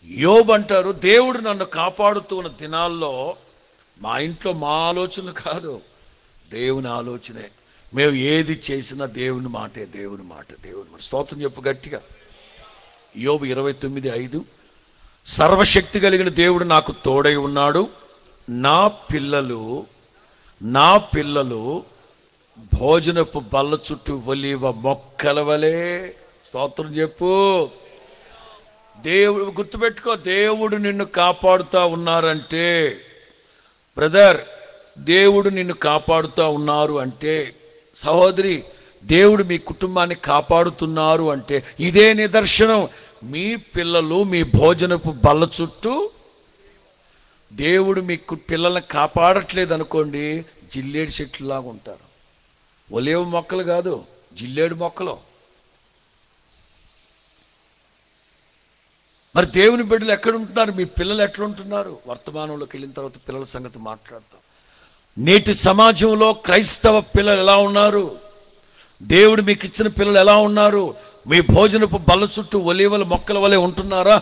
యోబు అంటారు, దేవుడు నన్ను కాపాడుతున్న దినాల్లో మా ఇంట్లో మా ఆలోచన కాదు, దేవుని ఆలోచనే. మేము ఏది చేసినా దేవుని మాటే, దేవుని మాట, దేవుని మాట. స్తోత్రం చెప్పు గట్టిగా. యోబు 29:5, సర్వశక్తి కలిగిన దేవుడు నాకు తోడై ఉన్నాడు, నా పిల్లలు భోజనపు బల్ల చుట్టూ ఒలీవ మొక్కల వలె. స్తోత్రం చెప్పు. దేవుడు గుర్తుపెట్టుకో, దేవుడు నిన్ను కాపాడుతూ ఉన్నారంటే బ్రదర్, దేవుడు నిన్ను కాపాడుతూ ఉన్నారు అంటే, సహోదరి, దేవుడు మీ కుటుంబాన్ని కాపాడుతున్నారు అంటే ఇదే నిదర్శనం. మీ పిల్లలు మీ భోజనపు బల్ల చుట్టూ, దేవుడు మీ పిల్లల్ని కాపాడట్లేదు అనుకోండి, జిల్లేడు చెట్లులాగా ఉంటారు. ఒలేవ మొక్కలు కాదు, జిల్లేడు మొక్కలు. మరి దేవుని బిడ్డలు ఎక్కడ ఉంటున్నారు? మీ పిల్లలు ఎట్లా ఉంటున్నారు? వర్తమానంలోకి వెళ్ళిన తర్వాత పిల్లల సంగతి మాట్లాడతాం. నేటి సమాజంలో క్రైస్తవ పిల్లలు ఎలా ఉన్నారు? దేవుడు మీకు ఇచ్చిన పిల్లలు ఎలా ఉన్నారు? మీ భోజనపు బల్ల చుట్టూ ఒలీవల మొక్కల వలె ఉంటున్నారా?